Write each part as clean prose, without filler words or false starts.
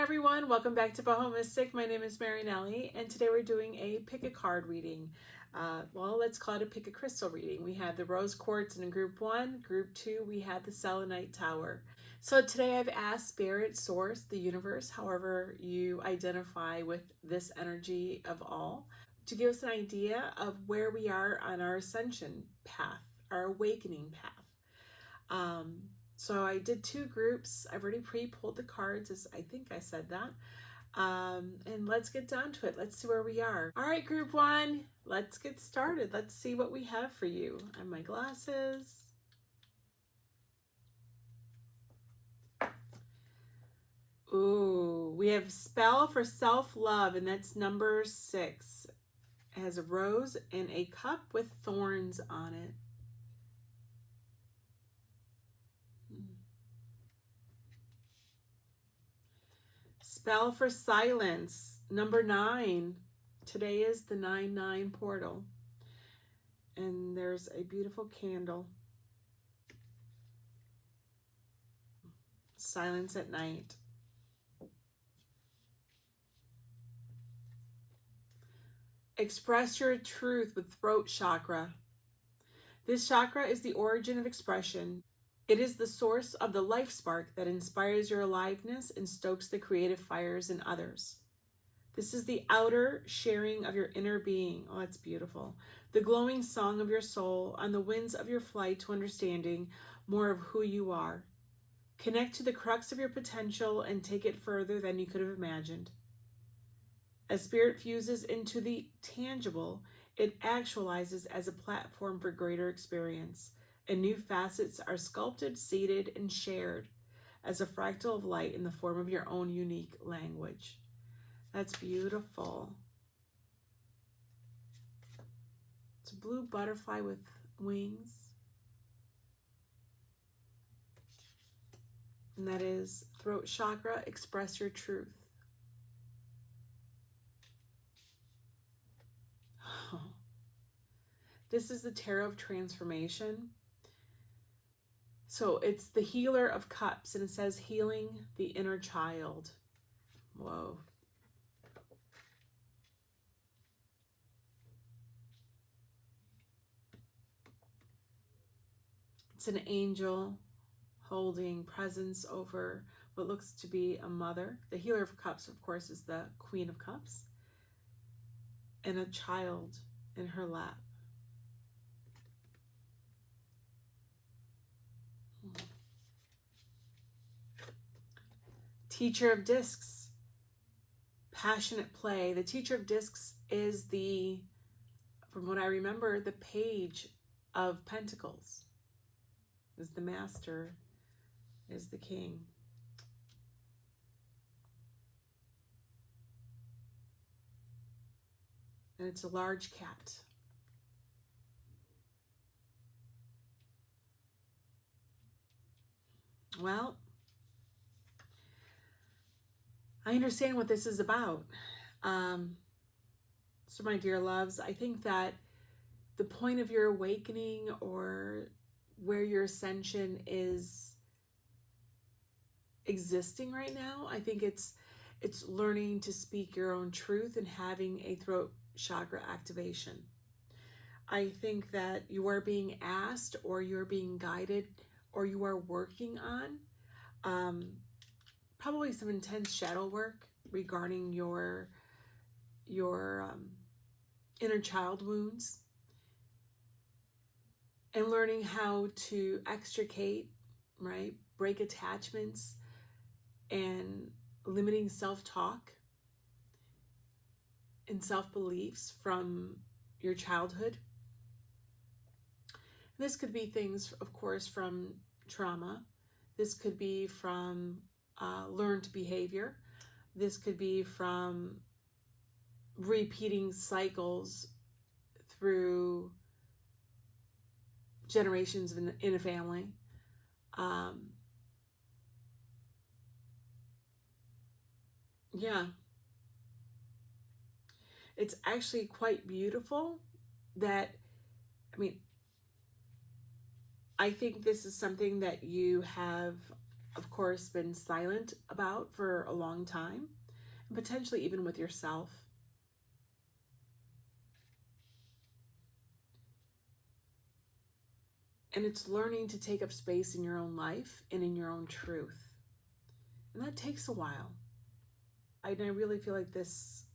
everyone, welcome back to BohoMystic. My name is Marinelli, and today we're doing a pick a card reading. Well, let's call it a pick a crystal reading. We had the rose quartz in group 1. Group 2, we had the selenite tower. So today I've asked Spirit, Source, the universe, however you identify with this energy of all, to give us an idea of where we are on our ascension path, our awakening path. So I did 2 groups. I've already pre-pulled the cards, as I think I said that. And let's get down to it. Let's see where we are. All right, group 1, let's get started. Let's see what we have for you. I have my glasses. Ooh, we have spell for self-love, and that's number 6. It has a rose and a cup with thorns on it. Spell for silence, number 9. Today is the 9/9 portal. And there's a beautiful candle. Silence at night. Express your truth with throat chakra. This chakra is the origin of expression. It is the source of the life spark that inspires your aliveness and stokes the creative fires in others. This is the outer sharing of your inner being. Oh, that's beautiful. The glowing song of your soul on the winds of your flight to understanding more of who you are. Connect to the crux of your potential and take it further than you could have imagined. As spirit fuses into the tangible, it actualizes as a platform for greater experience, and new facets are sculpted, seeded, and shared as a fractal of light in the form of your own unique language. That's beautiful. It's a blue butterfly with wings. And that is throat chakra, express your truth. Oh. This is the Tarot of Transformation. So it's the healer of cups, and it says healing the inner child. Whoa. It's an angel holding presence over what looks to be a mother. The healer of cups, of course, is the Queen of Cups, and a child in her lap. Teacher of Discs, passionate play. The Teacher of Discs is the, from what I remember, the Page of Pentacles. Is the master, is the king. And it's a large cat. Well, I understand what this is about. So my dear loves, I think that the point of your awakening, or where your ascension is existing right now, I think it's learning to speak your own truth and having a throat chakra activation. I think that you are being asked, or you're being guided, or you are working on probably some intense shadow work regarding your inner child wounds, and learning how to extricate, right? Break attachments and limiting self-talk and self-beliefs from your childhood. This could be things, of course, from trauma. This could be from learned behavior. This could be from repeating cycles through generations in a family. Yeah. It's actually quite beautiful that, I think this is something that you have of course, been silent about for a long time, and potentially even with yourself. And it's learning to take up space in your own life and in your own truth. And that takes a while. And I really feel like this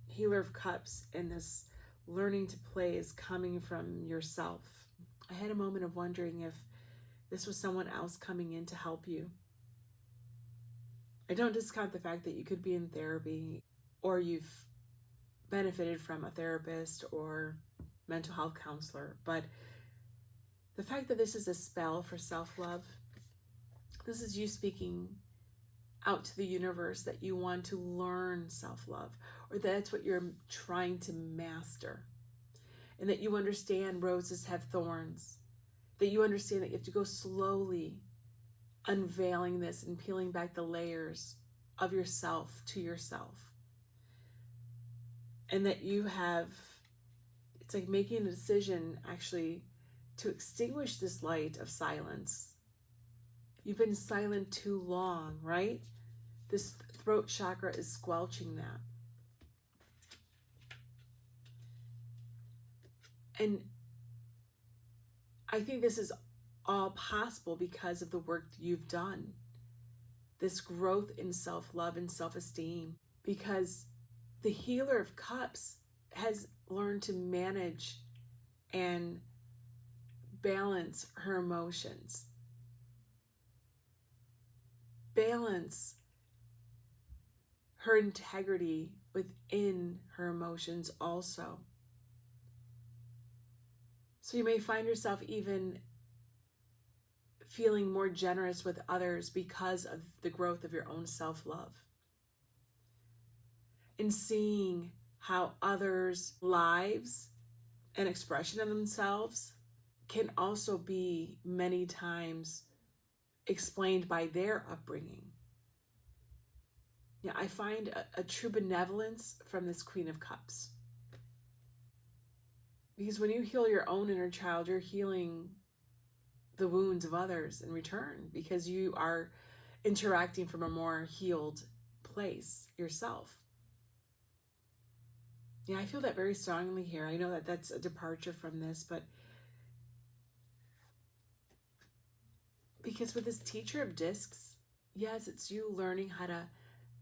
Healer of Cups and this learning to play is coming from yourself. I had a moment of wondering if this was someone else coming in to help you. I don't discount the fact that you could be in therapy, or you've benefited from a therapist or mental health counselor, but the fact that this is a spell for self-love, this is you speaking out to the universe that you want to learn self-love, or that's what you're trying to master, and that you understand roses have thorns, that you understand that you have to go slowly unveiling this and peeling back the layers of yourself to yourself. And that you have, it's like making a decision actually to extinguish this light of silence. You've been silent too long, right? This throat chakra is squelching that. And I think this is all possible because of the work you've done. This growth in self-love and self-esteem. Because the Healer of Cups has learned to manage and balance her emotions. Balance her integrity within her emotions also. So you may find yourself even feeling more generous with others because of the growth of your own self-love. And seeing how others' lives and expression of themselves can also be many times explained by their upbringing. Yeah, I find a true benevolence from this Queen of Cups. Because when you heal your own inner child, you're healing the wounds of others in return, because you are interacting from a more healed place yourself. Yeah, I feel that very strongly here. I know that that's a departure from this, but because with this Teacher of Discs, yes, it's you learning how to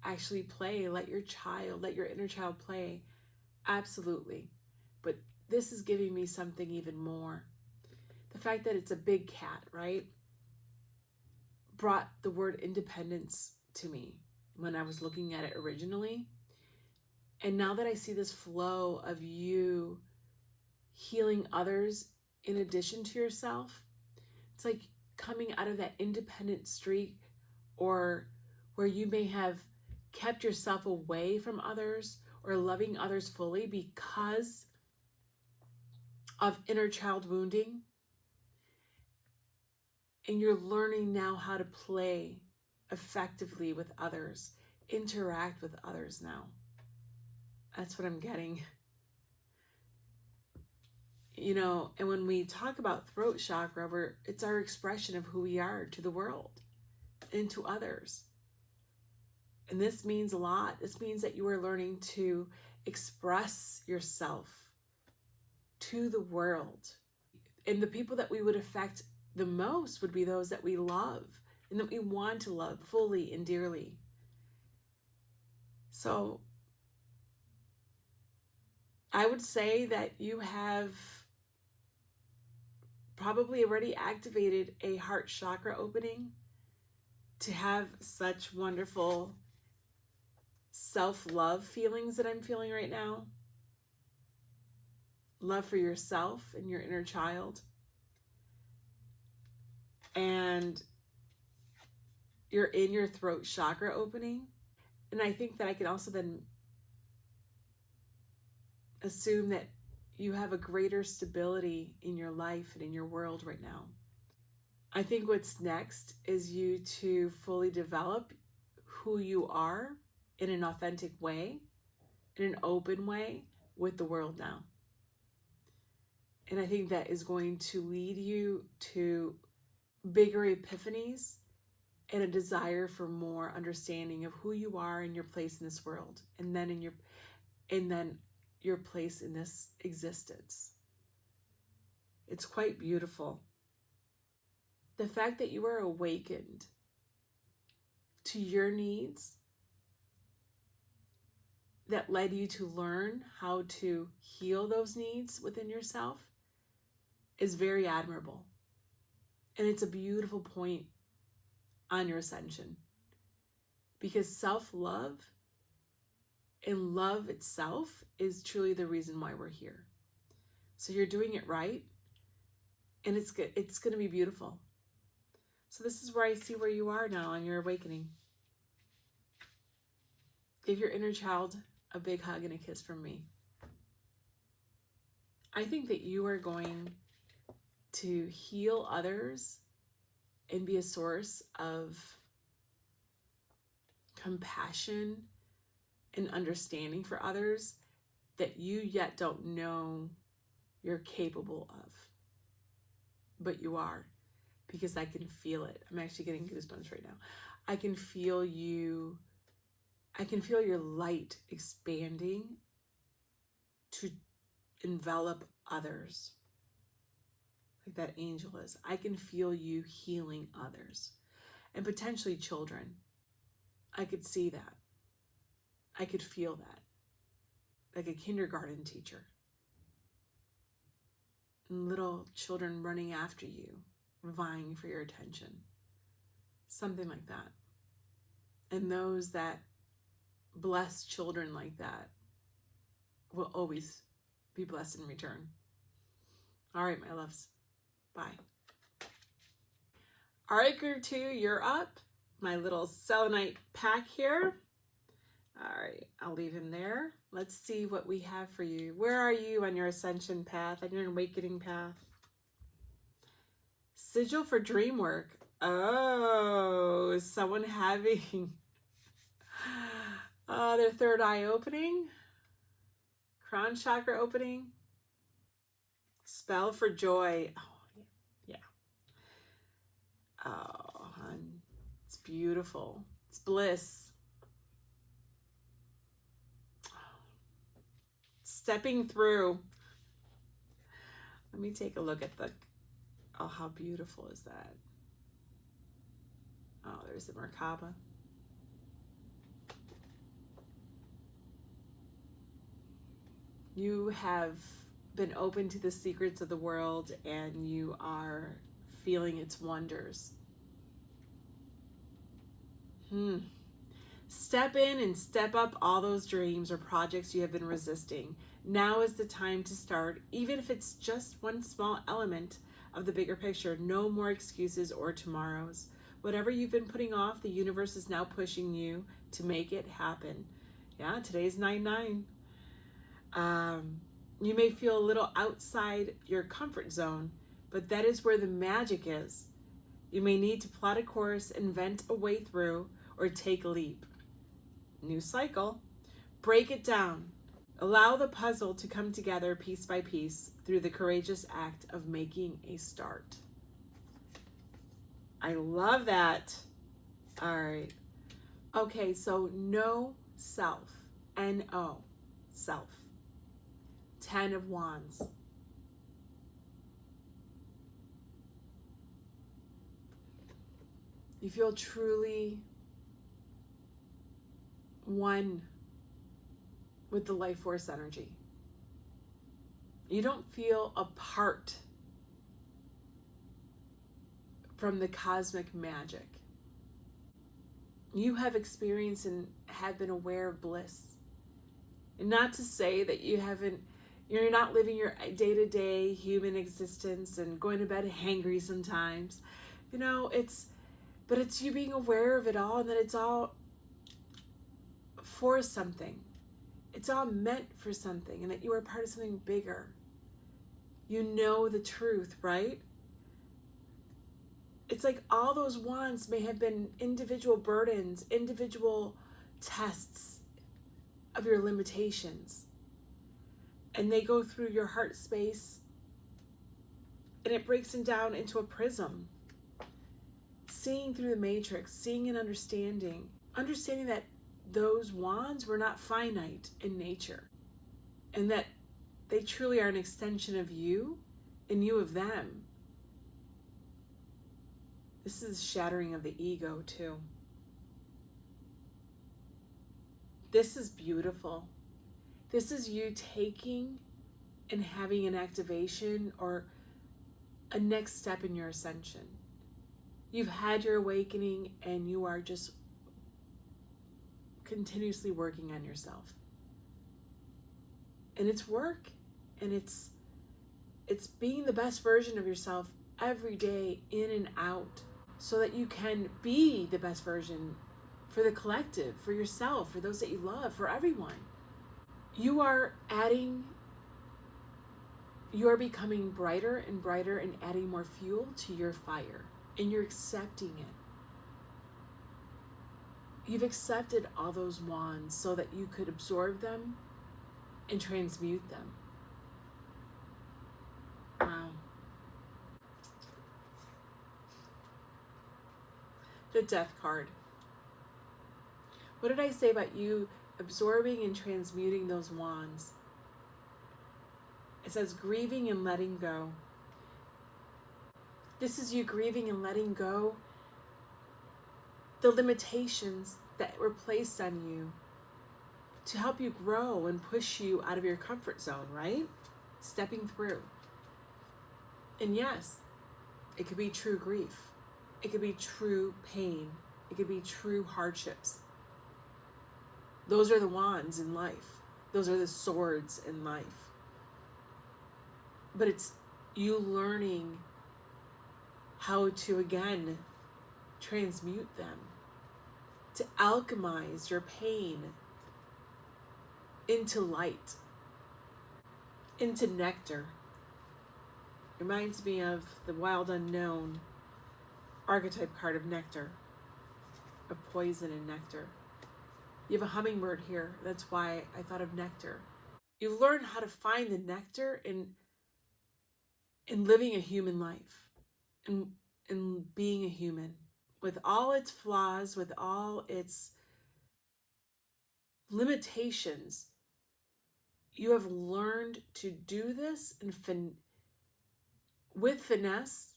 actually play. Let your inner child play. Absolutely. But this is giving me something even more. The fact that it's a big cat, right, brought the word independence to me when I was looking at it originally. And now that I see this flow of you healing others in addition to yourself, it's like coming out of that independent streak, or where you may have kept yourself away from others or loving others fully because of inner child wounding. And you're learning now how to play effectively with others, interact with others now. That's what I'm getting. You know, and when we talk about throat chakra, it's our expression of who we are to the world and to others. And this means a lot. This means that you are learning to express yourself to the world. And the people that we would affect the most would be those that we love and that we want to love fully and dearly. So I would say that you have probably already activated a heart chakra opening to have such wonderful self-love feelings that I'm feeling right now. Love for yourself and your inner child. And you're in your throat chakra opening. And I think that I can also then assume that you have a greater stability in your life and in your world right now. I think what's next is you to fully develop who you are in an authentic way, in an open way with the world now. And I think that is going to lead you to bigger epiphanies and a desire for more understanding of who you are and your place in this world, and then your place in this existence. It's quite beautiful. The fact that you are awakened to your needs that led you to learn how to heal those needs within yourself is very admirable. And it's a beautiful point on your ascension, because self-love and love itself is truly the reason why we're here. So you're doing it right, and it's good. It's going to be beautiful. So this is where I see where you are now on your awakening. Give your inner child a big hug and a kiss from me. I think that you are going to heal others and be a source of compassion and understanding for others that you yet don't know you're capable of. But you are, because I can feel it. I'm actually getting goosebumps right now. I can feel you. I can feel your light expanding to envelop others, like that angel is. I can feel you healing others, and potentially children. I could see that. I could feel that, like a kindergarten teacher. And little children running after you, vying for your attention. Something like that. And those that bless children like that will always be blessed in return. All right, my loves. Bye. All right, group 2, you're up. My little selenite pack here. All right, I'll leave him there. Let's see what we have for you. Where are you on your ascension path, on your awakening path? Sigil for dream work. Oh, is someone having their third eye opening? Crown chakra opening? Spell for joy. Oh, yeah. Oh, it's beautiful. It's bliss. Stepping through. Let me take a look at the, oh, how beautiful is that? Oh, there's the Merkaba. You have been open to the secrets of the world, and you are feeling its wonders. Step in and step up all those dreams or projects you have been resisting. Now is the time to start, even if it's just one small element of the bigger picture. No more excuses or tomorrows. Whatever you've been putting off, the universe is now pushing you to make it happen. Yeah, today's 9/9. You may feel a little outside your comfort zone, but that is where the magic is. You may need to plot a course, invent a way through, or take a leap. New cycle. Break it down. Allow the puzzle to come together piece by piece through the courageous act of making a start. I love that. All right. Okay, so know self. N-O, self. 10 of Wands. You feel truly one with the life force energy. You don't feel apart from the cosmic magic. You have experienced and have been aware of bliss. And not to say that you're not living your day-to-day human existence and going to bed hangry sometimes. But it's you being aware of it all, and that it's all for something. It's all meant for something, and that you are part of something bigger. You know the truth, right? It's like all those wands may have been individual burdens, individual tests of your limitations. And they go through your heart space, and it breaks them down into a prism. seeing through the matrix, seeing and understanding that those wands were not finite in nature, and that they truly are an extension of you and you of them. This is shattering of the ego too. This is beautiful. This is you taking and having an activation or a next step in your ascension. You've had your awakening and you are just continuously working on yourself. And it's work, and it's being the best version of yourself every day, in and out, so that you can be the best version for the collective, for yourself, for those that you love, for everyone. You are becoming brighter and brighter and adding more fuel to your fire, and you're accepting it. You've accepted all those wands so that you could absorb them and transmute them. Wow. The Death card. What did I say about you absorbing and transmuting those wands? It says grieving and letting go. This is you grieving and letting go the limitations that were placed on you to help you grow and push you out of your comfort zone, right? Stepping through. And yes, it could be true grief. It could be true pain. It could be true hardships. Those are the wands in life. Those are the swords in life. But it's you learning how to, again, transmute them, to alchemize your pain into light, into nectar. Reminds me of the wild unknown archetype card of nectar, of poison and nectar. You have a hummingbird here. That's why I thought of nectar. You learn how to find the nectar in living a human life, in being a human, with all its flaws, with all its limitations. You have learned to do this with finesse.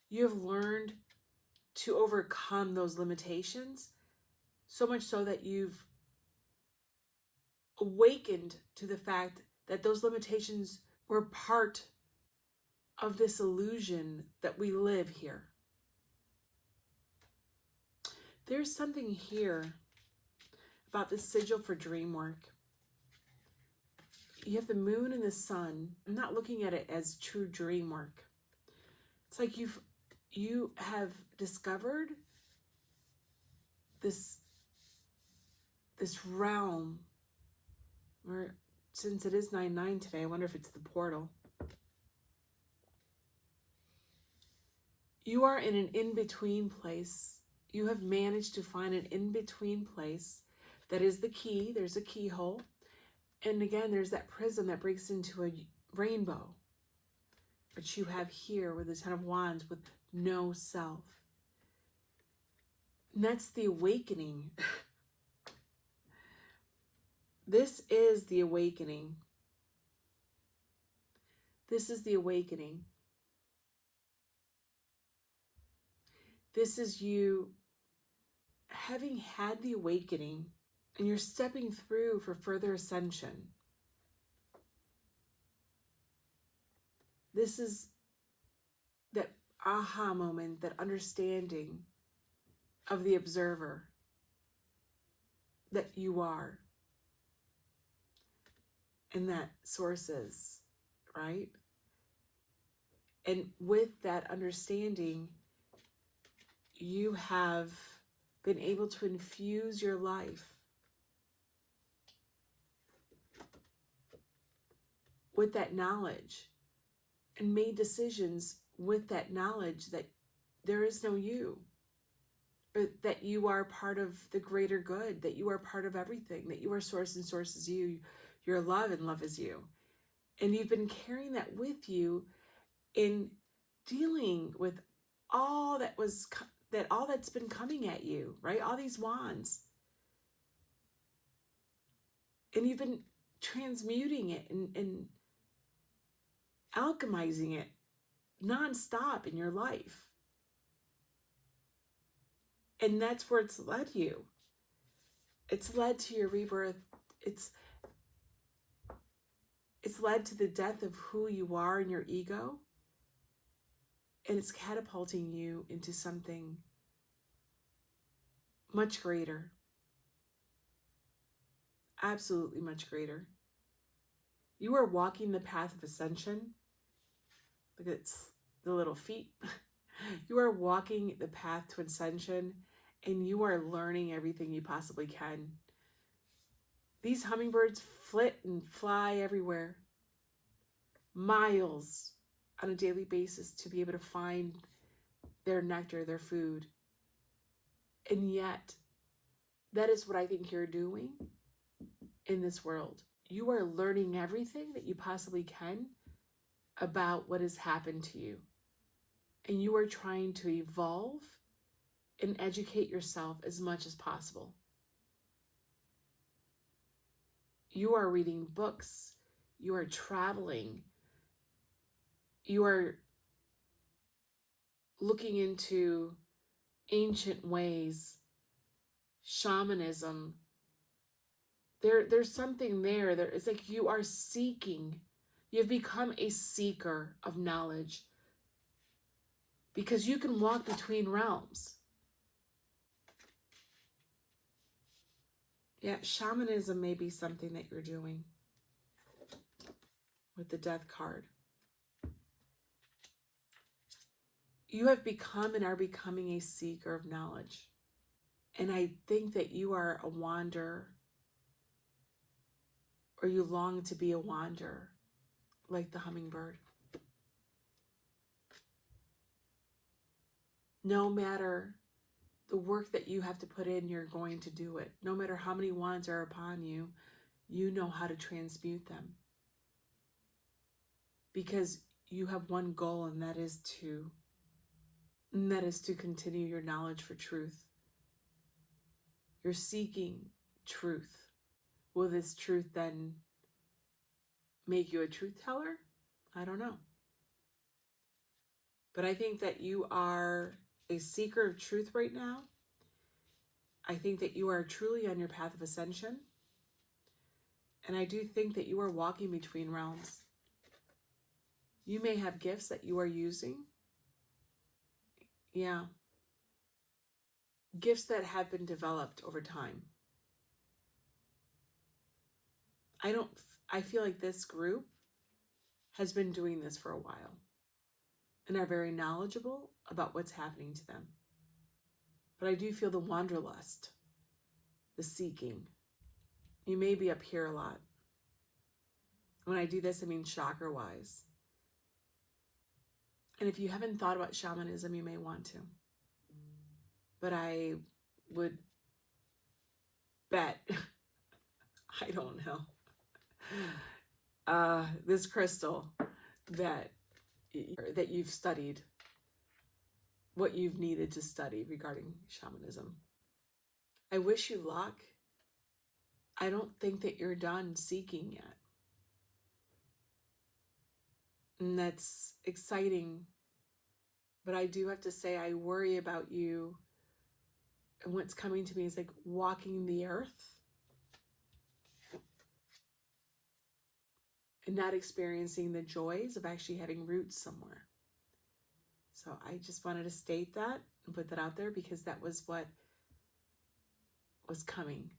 You have learned to overcome those limitations, so much so that you've awakened to the fact that those limitations were part of this illusion that we live here. There's something here about the sigil for dream work. You have the moon and the sun. I'm not looking at it as true dream work. It's like you have discovered this realm where, since it is 9/9 today, I wonder if it's the portal. You are in an in-between place. You have managed to find an in-between place that is the key. There's a keyhole. And again, there's that prism that breaks into a rainbow. But you have here with the Ten of Wands with no self. And that's the awakening. This is the awakening. This is the awakening. This is you having had the awakening, and you're stepping through for further ascension. This is that aha moment, that understanding of the observer that you are, and that source is, right? And with that understanding, you have been able to infuse your life with that knowledge and made decisions with that knowledge that there is no you, or that you are part of the greater good, that you are part of everything, that you are source and source is you, you're love and love is you. And you've been carrying that with you in dealing with all that's been coming at you, right? All these wands. And you've been transmuting it and alchemizing it nonstop in your life. And that's where it's led you. It's led to your rebirth. It's led to the death of who you are and your ego. And it's catapulting you into something much greater. Absolutely much greater. You are walking the path of ascension. Look at the little feet. You are walking the path to ascension, and you are learning everything you possibly can. These hummingbirds flit and fly everywhere, miles on a daily basis to be able to find their nectar, their food. And yet, that is what I think you're doing in this world. You are learning everything that you possibly can about what has happened to you. And you are trying to evolve and educate yourself as much as possible. You are reading books. You are traveling. You are looking into ancient ways, shamanism. There's something there. It's like you are seeking. You've become a seeker of knowledge because you can walk between realms. Yeah, shamanism may be something that you're doing with the death card. You have become and are becoming a seeker of knowledge. And I think that you are a wanderer, or you long to be a wanderer, like the hummingbird. No matter the work that you have to put in, you're going to do it. No matter how many wands are upon you, you know how to transmute them. Because you have one goal, and that is to continue your knowledge for truth. You're seeking truth. Will this truth then make you a truth teller? I don't know. But I think that you are a seeker of truth right now. I think that you are truly on your path of ascension. And I do think that you are walking between realms. You may have gifts that you are using. Yeah. Gifts that have been developed over time. I feel like this group has been doing this for a while and are very knowledgeable about what's happening to them. But I do feel the wanderlust, the seeking. You may be up here a lot. When I do this, I mean chakra-wise. And if you haven't thought about shamanism, you may want to. But I would bet, I don't know, this crystal that you've studied what you've needed to study regarding shamanism. I wish you luck. I don't think that you're done seeking yet. And that's exciting. But I do have to say, I worry about you. And what's coming to me is like walking the earth and not experiencing the joys of actually having roots somewhere. So I just wanted to state that and put that out there because that was what was coming.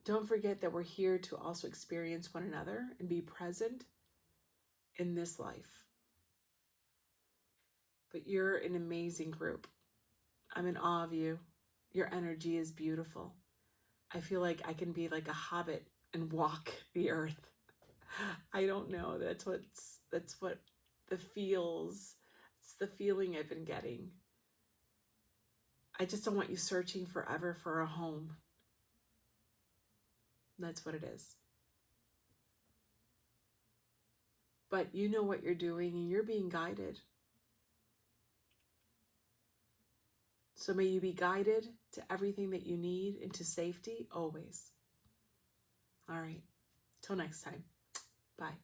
Don't forget that we're here to also experience one another and be present in this life. But you're an amazing group. I'm in awe of you. Your energy is beautiful. I feel like I can be like a hobbit and walk the earth. I don't know. That's what the feels. It's the feeling I've been getting. I just don't want you searching forever for a home. That's what it is. But you know what you're doing and you're being guided. So may you be guided to everything that you need into safety always. All right. Till next time. Bye.